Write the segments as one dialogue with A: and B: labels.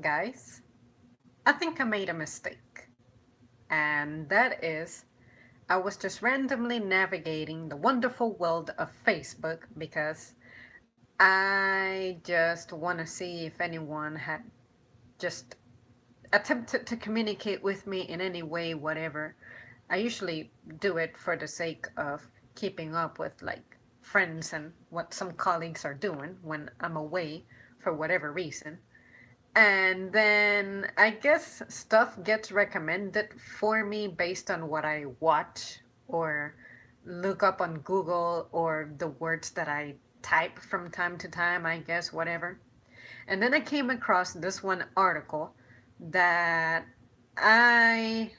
A: Guys, I think I made a mistake. And that is, I was just randomly navigating the wonderful world of Facebook because I just want to see if anyone had just attempted to communicate with me in any way, whatever. I usually do it for the sake of keeping up with like friends and what some colleagues are doing when I'm away for whatever reason. And then I guess stuff gets recommended for me based on what I watch or look up on Google or the words that I type from time to time, I guess, whatever. And then I came across this one article that I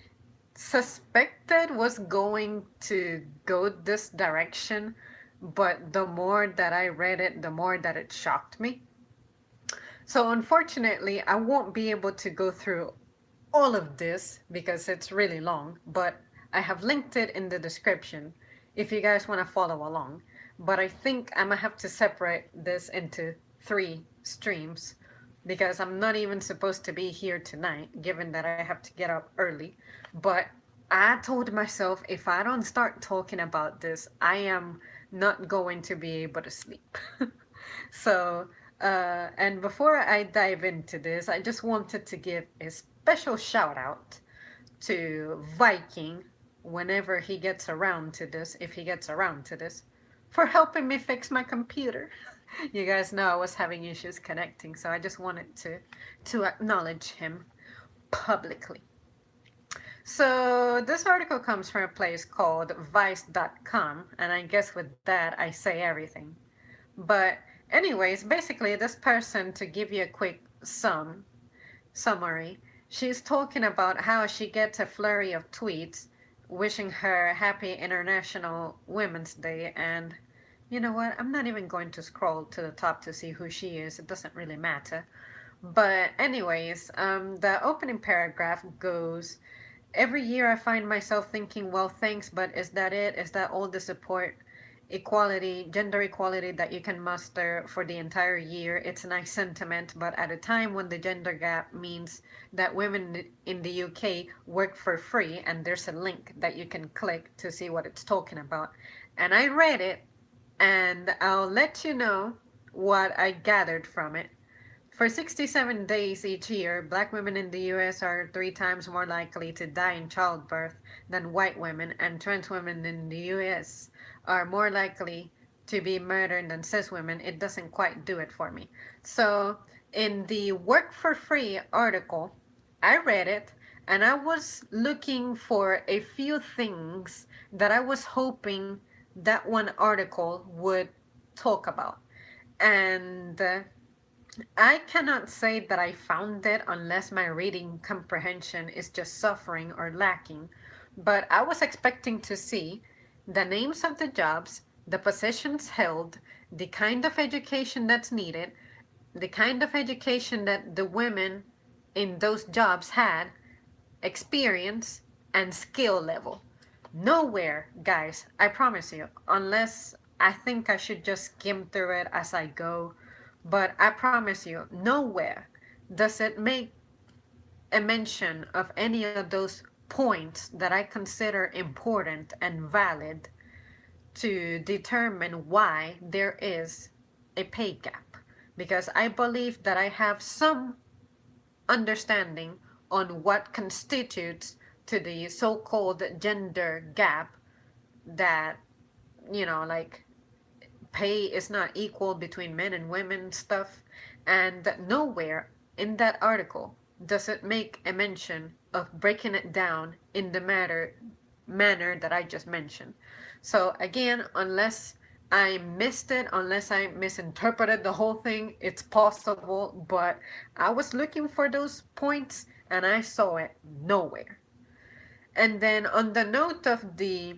A: suspected was going to go this direction, but the more that I read it, the more that it shocked me. So, unfortunately, I won't be able to go through all of this because it's really long, but I have linked it in the description if you guys want to follow along. But I think I'm gonna have to separate this into three streams because I'm not even supposed to be here tonight, given that I have to get up early. But I told myself if I don't start talking about this, I am not going to be able to sleep. So, and before I dive into this, I just wanted to give a special shout out to Viking whenever he gets around to this, if he gets around to this, for helping me fix my computer. You guys know I was having issues connecting, so I just wanted to acknowledge him publicly. So this article comes from a place called vice.com, and I guess with that I say everything. But anyways, basically this person, to give you a quick summary, she's talking about how she gets a flurry of tweets wishing her happy International Women's Day. And you know what? I'm not even going to scroll to the top to see who she is. It doesn't really matter. But anyways, the opening paragraph goes, every year I find myself thinking, well, thanks, but is that it? Is that all the support, equality, gender equality that you can muster for the entire year? It's a nice sentiment, but at a time when the gender gap means that women in the UK work for free, and there's a link that you can click to see what it's talking about. And I read it, and I'll let you know what I gathered from it. For 67 days each year, black women in the US are three times more likely to die in childbirth than white women, and trans women in the US are more likely to be murdered than cis women. It doesn't quite do it for me. So, in the Work for Free article, I read it and I was looking for a few things that I was hoping that one article would talk about. And I cannot say that I found it unless my reading comprehension is just suffering or lacking, but I was expecting to see the names of the jobs, the positions held, the kind of education that's needed, the kind of education that the women in those jobs had, experience, and skill level. Nowhere, guys, I promise you, unless I think I should just skim through it as I go, but I promise you, nowhere does it make a mention of any of those points that I consider important and valid to determine why there is a pay gap. Because I believe that I have some understanding on what constitutes to the so-called gender gap, that like pay is not equal between men and women stuff, and nowhere in that article does it make a mention of breaking it down in the manner that I just mentioned. So again, unless I missed it, unless I misinterpreted the whole thing, it's possible, but I was looking for those points and I saw it nowhere. And then on the note of the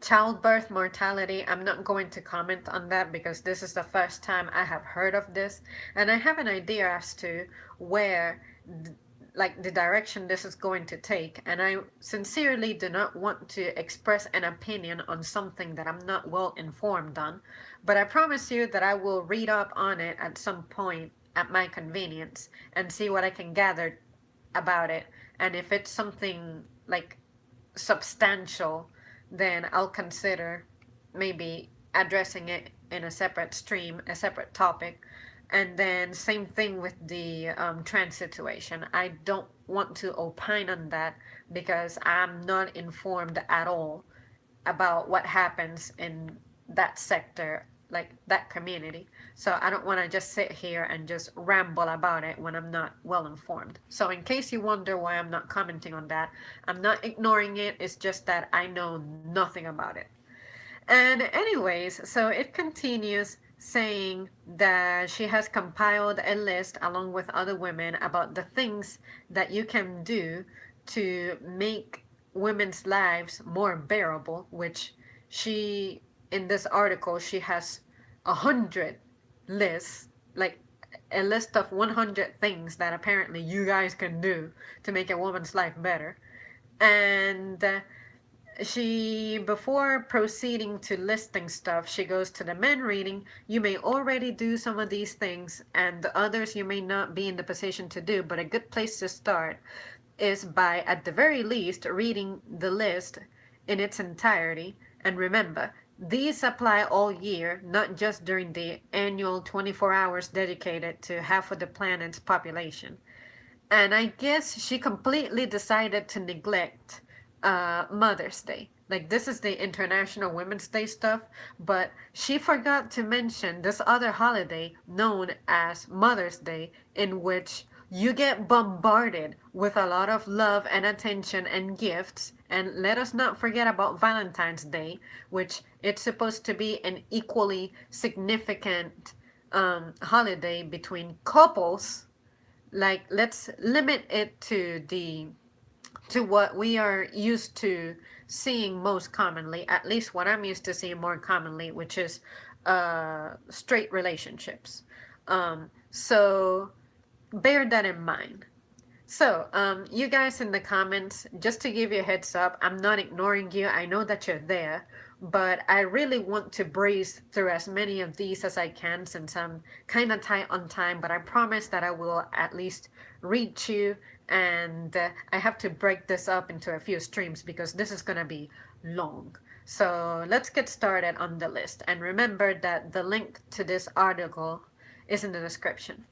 A: childbirth mortality, I'm not going to comment on that because this is the first time I have heard of this, and I have an idea as to where like the direction this is going to take, and I sincerely do not want to express an opinion on something that I'm not well informed on, but I promise you that I will read up on it at some point at my convenience and see what I can gather about it. And if it's something like substantial, then I'll consider maybe addressing it in a separate stream, a separate topic. And then same thing with the trans situation. I don't want to opine on that because I'm not informed at all about what happens in that sector, like that community. So I don't want to just sit here and just ramble about it when I'm not well informed. So in case you wonder why I'm not commenting on that, I'm not ignoring it. It's just that I know nothing about it. And anyways, so it continues saying that she has compiled a list along with other women about the things that you can do to make women's lives more bearable, which she, in this article, she has 100 lists, like a list of 100 things that apparently you guys can do to make a woman's life better. And she, before proceeding to listing stuff, she goes to the men reading. You may already do some of these things, and the others you may not be in the position to do, but a good place to start is by, at the very least, reading the list in its entirety. And remember, these apply all year, not just during the annual 24 hours dedicated to half of the planet's population. And I guess she completely decided to neglect Mother's Day. Like, this is the International Women's Day stuff, but she forgot to mention this other holiday known as Mother's Day, in which you get bombarded with a lot of love and attention and gifts. And let us not forget about Valentine's Day, which it's supposed to be an equally significant holiday between couples. Like, let's limit it to what we are used to seeing most commonly, at least what I'm used to seeing more commonly, which is straight relationships. So bear that in mind. So, you guys in the comments, just to give you a heads up, I'm not ignoring you. I know that you're there, but I really want to breeze through as many of these as I can since I'm kind of tight on time, but I promise that I will at least reach you, and I have to break this up into a few streams because this is going to be long. So, let's get started on the list. And remember that the link to this article is in the description.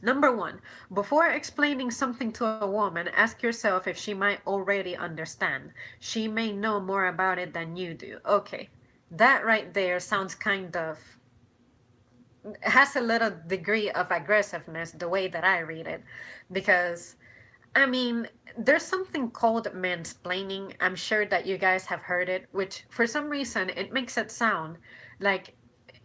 A: Number one, before explaining something to a woman, ask yourself if she might already understand. She may know more about it than you do. Okay, that right there sounds kind of, has a little degree of aggressiveness the way that I read it. Because, I mean, there's something called mansplaining. I'm sure that you guys have heard it, which for some reason it makes it sound like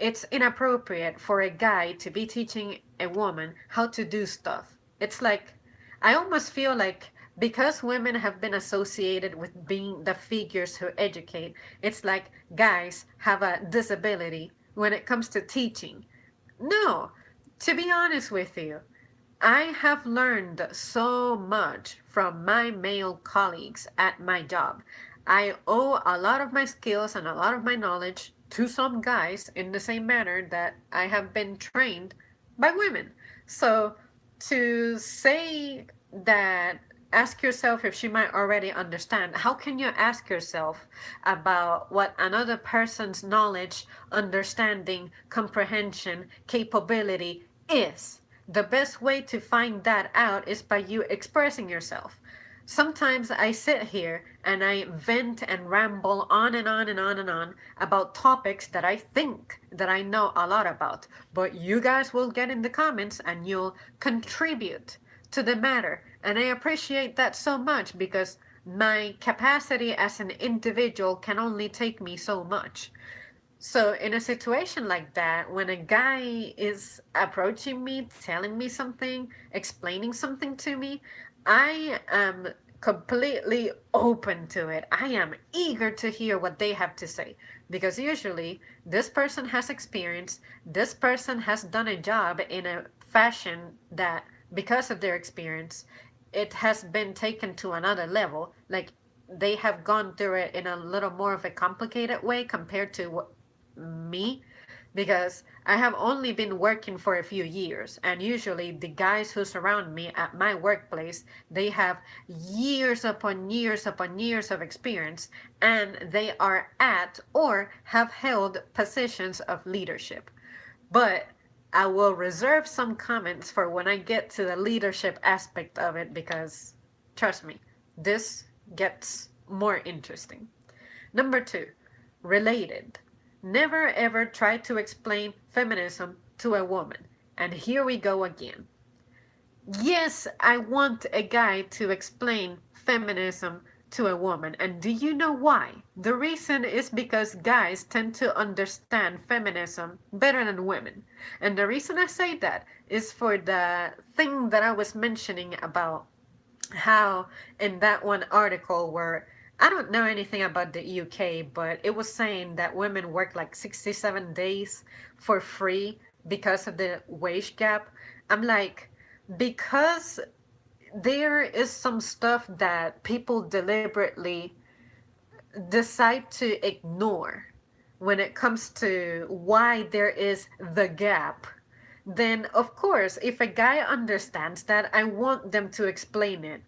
A: it's inappropriate for a guy to be teaching a woman how to do stuff. It's like, I almost feel like because women have been associated with being the figures who educate, it's like guys have a disability when it comes to teaching. No, to be honest with you, I have learned so much from my male colleagues at my job. I owe a lot of my skills and a lot of my knowledge to some guys in the same manner that I have been trained by women. So to say that, ask yourself if she might already understand. How can you ask yourself about what another person's knowledge, understanding, comprehension, capability is? The best way to find that out is by you expressing yourself. Sometimes I sit here and I vent and ramble on and on and on and on about topics that I think that I know a lot about. But you guys will get in the comments and you'll contribute to the matter. And I appreciate that so much because my capacity as an individual can only take me so much. So, in a situation like that, when a guy is approaching me, telling me something, explaining something to me, I am completely open to it. I am eager to hear what they have to say because usually this person has experience, this person has done a job in a fashion that, because of their experience, it has been taken to another level. Like, they have gone through it in a little more of a complicated way compared to me. because I have only been working for a few years, and usually the guys who surround me at my workplace, they have years upon years upon years of experience, and they are at or have held positions of leadership. But I will reserve some comments for when I get to the leadership aspect of it because, trust me, this gets more interesting. Number two, related. Never ever try to explain feminism to a woman. And here we go again. Yes, I want a guy to explain feminism to a woman. And do you know why? The reason is because guys tend to understand feminism better than women. And the reason I say that is for the thing that I was mentioning about how in that one article where I don't know anything about the UK, but it was saying that women work like 67 days for free because of the wage gap. I'm like, because there is some stuff that people deliberately decide to ignore when it comes to why there is the gap, then of course, if a guy understands that, I want them to explain it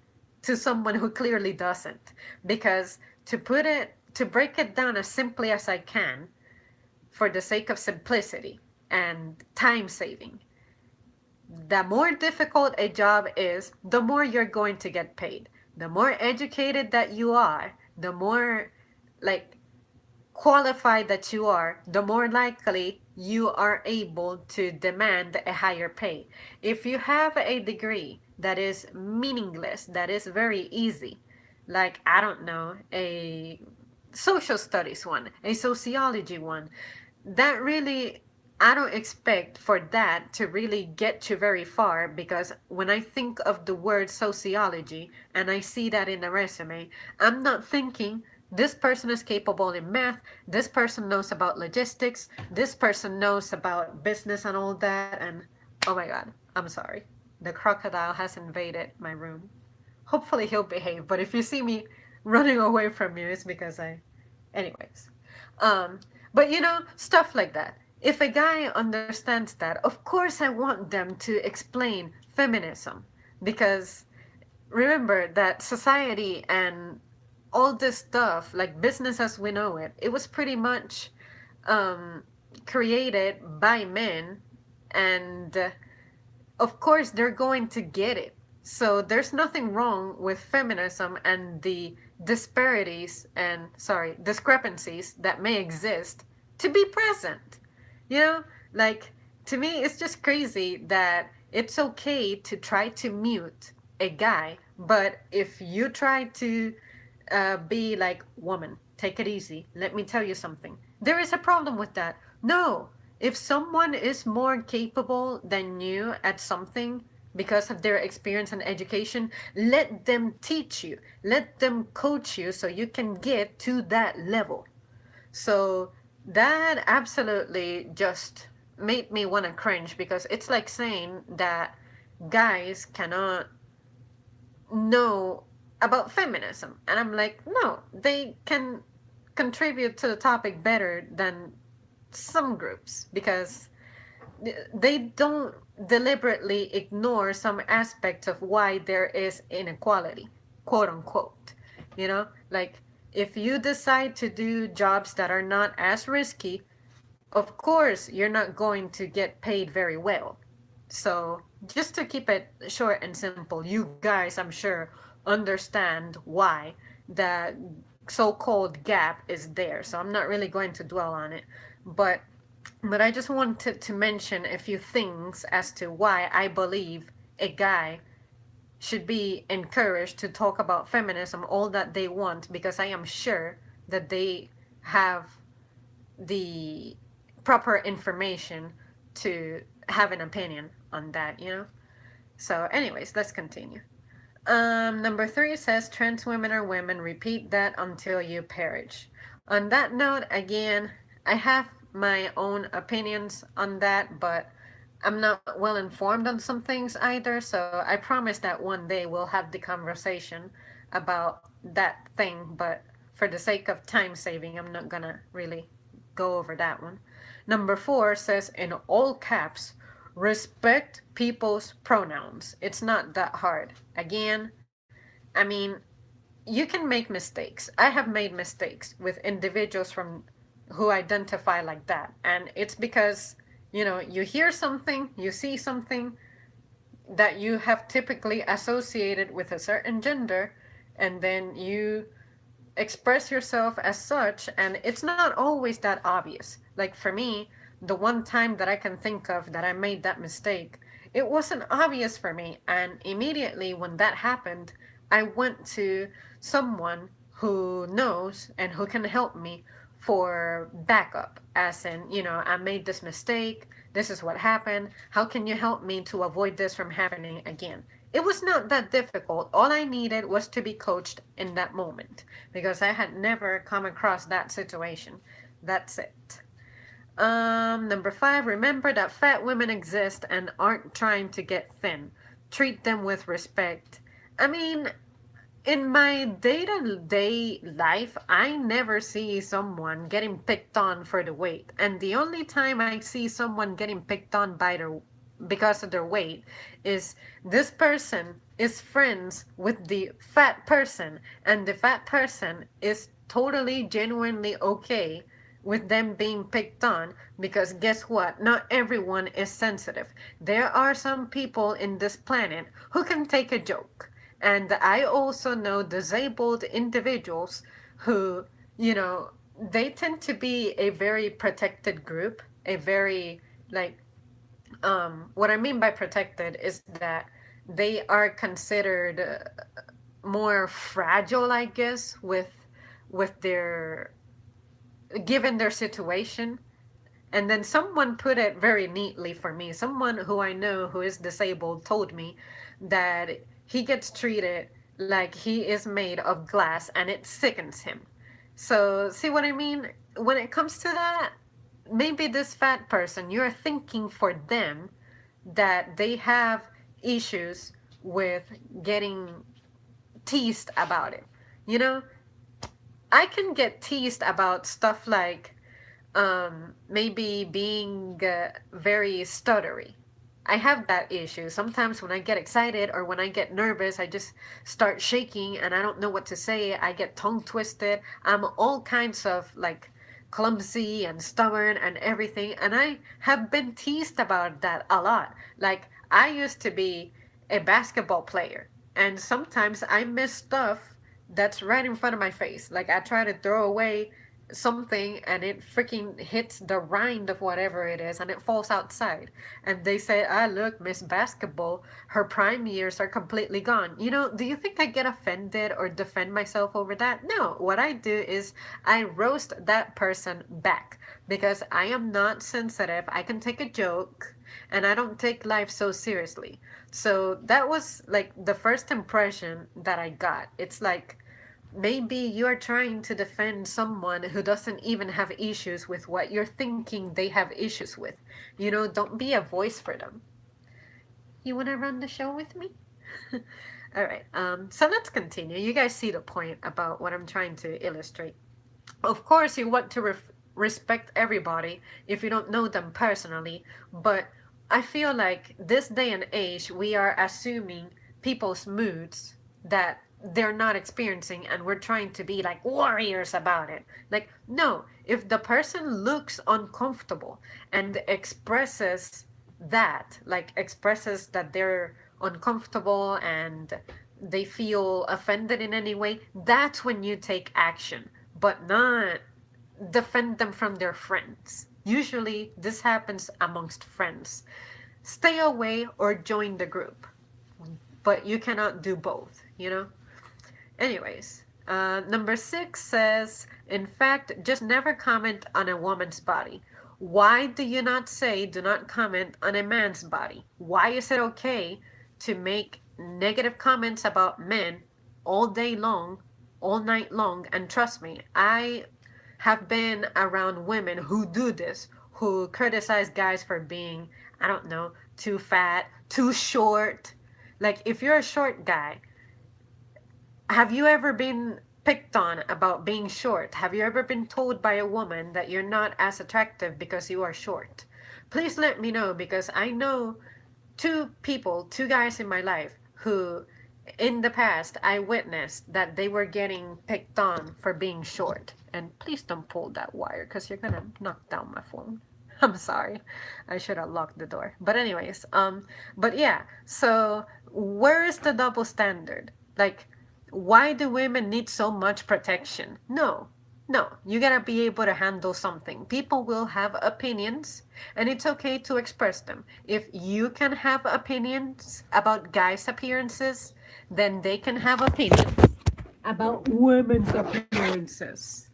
A: to someone who clearly doesn't. Because to break it down as simply as I can, for the sake of simplicity and time saving, the more difficult a job is, the more you're going to get paid. The more educated that you are, the more like qualified that you are, the more likely you are able to demand a higher pay. If you have a degree that is meaningless, that is very easy, like, I don't know, a social studies one, a sociology one, that really, I don't expect for that to really get you very far, because when I think of the word sociology and I see that in the resume, I'm not thinking this person is capable in math, this person knows about logistics, this person knows about business and all that, and oh my god, I'm sorry. The crocodile has invaded my room. Hopefully he'll behave, but if you see me running away from you, it's because I. Anyways. Um, but stuff like that. If a guy understands that, of course I want them to explain feminism. Because remember that society and all this stuff, like business as we know it, it was pretty much um, created by men, and of course they're going to get it. So there's nothing wrong with feminism and the disparities and, sorry, discrepancies that may exist to be present. You know, like, to me, it's just crazy that it's okay to try to mute a guy, but if you try to be like, woman, take it easy, let me tell you something, there is a problem with that. No, if someone is more capable than you at something because of their experience and education, let them teach you, let them coach you so you can get to that level. So that absolutely just made me want to cringe, because it's like saying that guys cannot know about feminism. And I'm like, no, they can contribute to the topic better than some groups, because they don't deliberately ignore some aspects of why there is inequality, quote unquote. Like, if you decide to do jobs that are not as risky, of course you're not going to get paid very well. So, just to keep it short and simple, you guys, I'm sure, understand why the so called gap is there. So, I'm not really going to dwell on it. But I just wanted to mention a few things as to why I believe a guy should be encouraged to talk about feminism all that they want, because I am sure that they have the proper information to have an opinion on that. So, anyways, let's continue. Number three says trans women are women. Repeat that until you perish. On that note, again, I have my own opinions on that, but I'm not well informed on some things either. So I promise that one day we'll have the conversation about that thing. But for the sake of time saving, I'm not gonna really go over that one. Number 4 says in all caps, respect people's pronouns. It's not that hard. Again, I mean, you can make mistakes. I have made mistakes with individuals from who identify like that. And it's because, you hear something, you see something that you have typically associated with a certain gender, and then you express yourself as such, and it's not always that obvious. Like for me, the one time that I can think of that I made that mistake, it wasn't obvious for me, and immediately when that happened, I went to someone who knows and who can help me for backup, as in, I made this mistake, this is what happened, how can you help me to avoid this from happening again? It was not that difficult. All I needed was to be coached in that moment because I had never come across that situation. That's it. Number 5, remember that fat women exist and aren't trying to get thin. Treat them with respect. I mean, in my day-to-day life, I never see someone getting picked on for the weight. And the only time I see someone getting picked on because of their weight is this person is friends with the fat person, and the fat person is totally genuinely okay with them being picked on, because guess what? Not everyone is sensitive. There are some people in this planet who can take a joke. And I also know disabled individuals who, you know, they tend to be a very protected group, a very, like, what I mean by protected is that they are considered more fragile, I guess, with their given their situation. And then someone put it very neatly for me. Someone who I know who is disabled told me that he gets treated like he is made of glass and it sickens him. So, see what I mean? When it comes to that, maybe this fat person, you're thinking for them that they have issues with getting teased about it. You know, I can get teased about stuff like maybe being very stuttery. I have that issue. Sometimes when I get excited or when I get nervous, I just start shaking and I don't know what to say. I get tongue twisted. I'm all kinds of like clumsy and stubborn and everything. And I have been teased about that a lot. Like, I used to be a basketball player, and sometimes I miss stuff that's right in front of my face. Like, I try to throw away something and it freaking hits the rind of whatever it is and it falls outside. And they say, ah, look, Miss Basketball, her prime years are completely gone. Do you think I get offended or defend myself over that? No. What I do is I roast that person back because I am not sensitive. I can take a joke and I don't take life so seriously. So that was like the first impression that I got. It's like, maybe you're trying to defend someone who doesn't even have issues with what you're thinking they have issues with. Don't be a voice for them. You want to run the show with me? All right. So let's continue. You guys see the point about what I'm trying to illustrate. Of course, you want to respect everybody if you don't know them personally, but I feel like this day and age, we are assuming people's moods that they're not experiencing, and we're trying to be like warriors about it. Like, no, if the person looks uncomfortable and expresses that they're uncomfortable and they feel offended in any way, that's when you take action, but not defend them from their friends. Usually, this happens amongst friends. Stay away or join the group, but you cannot do both. Anyways, number 6 says, in fact, just never comment on a woman's body. Why do you not say do not comment on a man's body? Why is it okay to make negative comments about men all day long, all night long? And trust me, I have been around women who do this, who criticize guys for being, I don't know, too fat, too short. Like, if you're a short guy, have you ever been picked on about being short? Have you ever been told by a woman that you're not as attractive because you are short? Please let me know, because I know two people, two guys in my life who in the past I witnessed that they were getting picked on for being short. And please don't pull that wire because you're gonna knock down my phone. I'm sorry. I should have locked the door. But anyways, but yeah, so where is the double standard? Like, why do women need so much protection? No. No, you gotta be able to handle something. People will have opinions, and it's okay to express them. If you can have opinions about guys' appearances, then they can have opinions about women's appearances.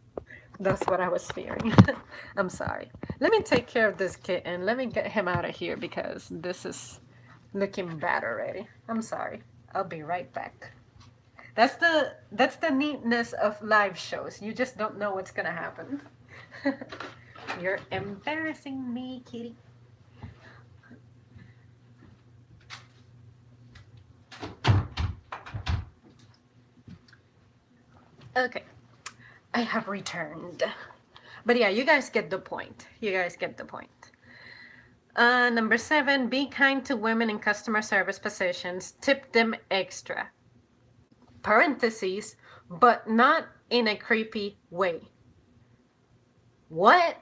A: That's what I was fearing. I'm sorry. Let me take care of this kitten. Let me get him out of here because this is looking bad already. I'm sorry. I'll be right back. That's the neatness of live shows. You just don't know what's gonna happen. You're embarrassing me, kitty. Okay, I have returned. But yeah, you guys get the point. You guys get the point. Number 7, be kind to women in customer service positions. Tip them extra. Parentheses, but not in a creepy way. What?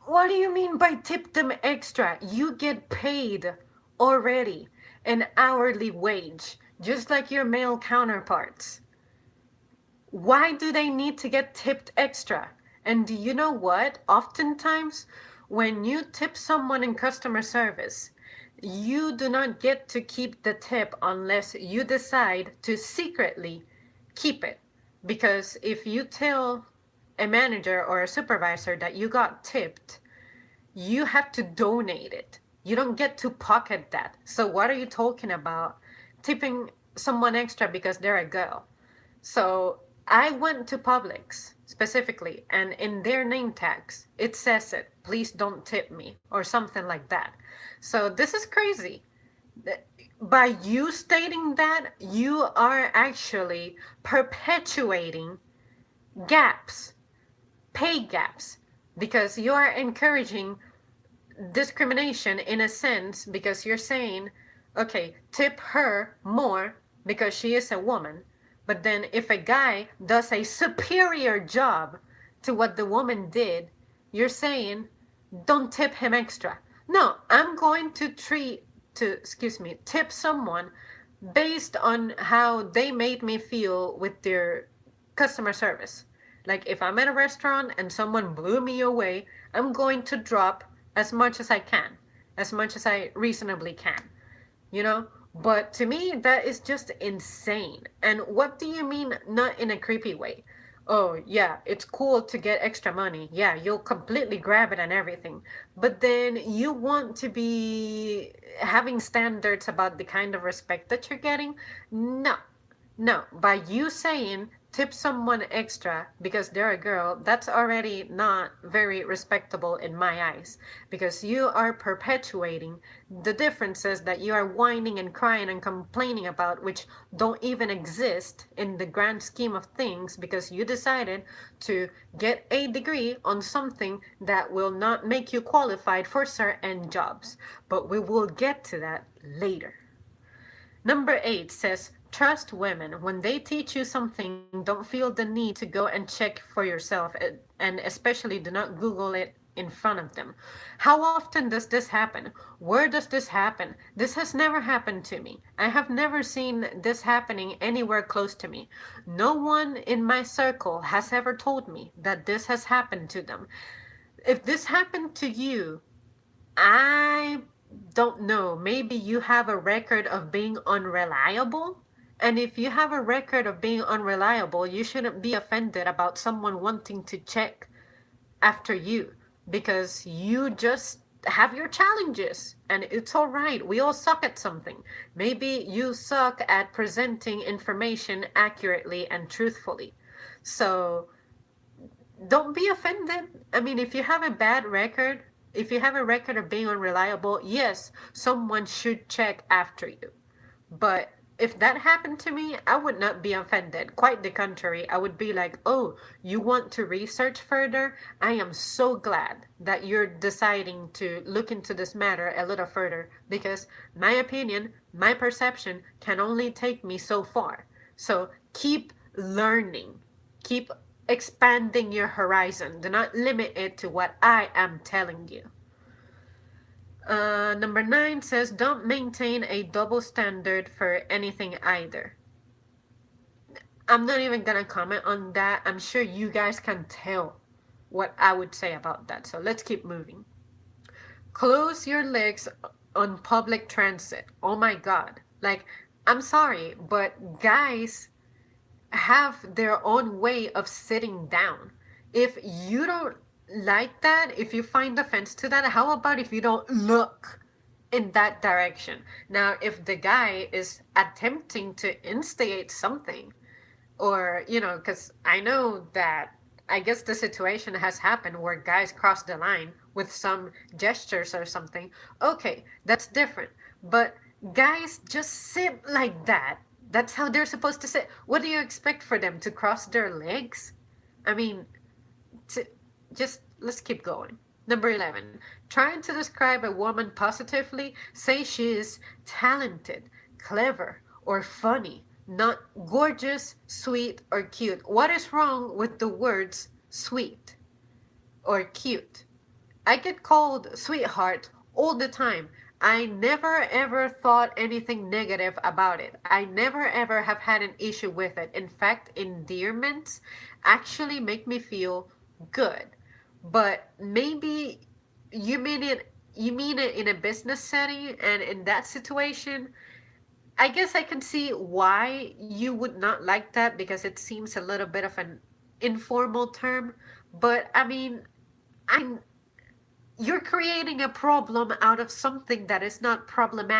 A: What do you mean by tip them extra? You get paid already an hourly wage, just like your male counterparts. Why do they need to get tipped extra? And do you know what? Oftentimes, when you tip someone in customer service, you do not get to keep the tip unless you decide to secretly keep it. Because if you tell a manager or a supervisor that you got tipped, you have to donate it. You don't get to pocket that. So what are you talking about? Tipping someone extra because they're a girl. So I went to Publix specifically, and in their name tags, it says it, please don't tip me, or something like that. So this is crazy. By you stating that, you are actually perpetuating gaps, pay gaps, because you are encouraging discrimination in a sense, because you're saying, okay, tip her more because she is a woman. But then if a guy does a superior job to what the woman did, you're saying, don't tip him extra. No, I'm going to tip someone based on how they made me feel with their customer service. Like if I'm at a restaurant and someone blew me away, I'm going to drop as much as I can, as much as I reasonably can, you know? But to me, that is just insane. And what do you mean, not in a creepy way? Oh, yeah, it's cool to get extra money. Yeah, you'll completely grab it and everything. But then you want to be having standards about the kind of respect that you're getting? No, no, by you saying tip someone extra because they're a girl, that's already not very respectable in my eyes, because you are perpetuating the differences that you are whining and crying and complaining about, which don't even exist in the grand scheme of things, because you decided to get a degree on something that will not make you qualified for certain jobs. But we will get to that later. Number 8 says, trust women. When they teach you something, don't feel the need to go and check for yourself, and especially do not Google it in front of them. How often does this happen? Where does this happen? This has never happened to me. I have never seen this happening anywhere close to me. No one in my circle has ever told me that this has happened to them. If this happened to you, I don't know. Maybe you have a record of being unreliable. And if you have a record of being unreliable, you shouldn't be offended about someone wanting to check after you, because you just have your challenges and it's all right. We all suck at something. Maybe you suck at presenting information accurately and truthfully. So don't be offended. I mean, if you have a bad record, if you have a record of being unreliable, yes, someone should check after you. But if that happened to me, I would not be offended. Quite the contrary. I would be like, oh, you want to research further? I am so glad that you're deciding to look into this matter a little further because my opinion, my perception can only take me so far. So keep learning, keep expanding your horizon. Do not limit it to what I am telling you. Number nine says, don't maintain a double standard for anything either. I'm not even gonna comment on that. I'm sure you guys can tell what I would say about that. So let's keep moving. Close your legs on public transit. Oh my god. Like, I'm sorry, but guys have their own way of sitting down. If you don't like that, if you find offense to that, how about if you don't look in that direction? Now, if the guy is attempting to instigate something, or, because I know that I guess the situation has happened where guys cross the line with some gestures or something. Okay, that's different. But guys just sit like that. That's how they're supposed to sit. What do you expect for them to cross their legs? I mean, to, just let's keep going. Number 11. Trying to describe a woman positively, say she is talented, clever, or funny, not gorgeous, sweet, or cute. What is wrong with the words sweet or cute? I get called sweetheart all the time. I never ever thought anything negative about it. I never ever have had an issue with it. In fact, endearments actually make me feel good. But maybe you mean it in a business setting, and in that situation, I guess I can see why you would not like that because it seems a little bit of an informal term. But I mean, I'm you're creating a problem out of something that is not problematic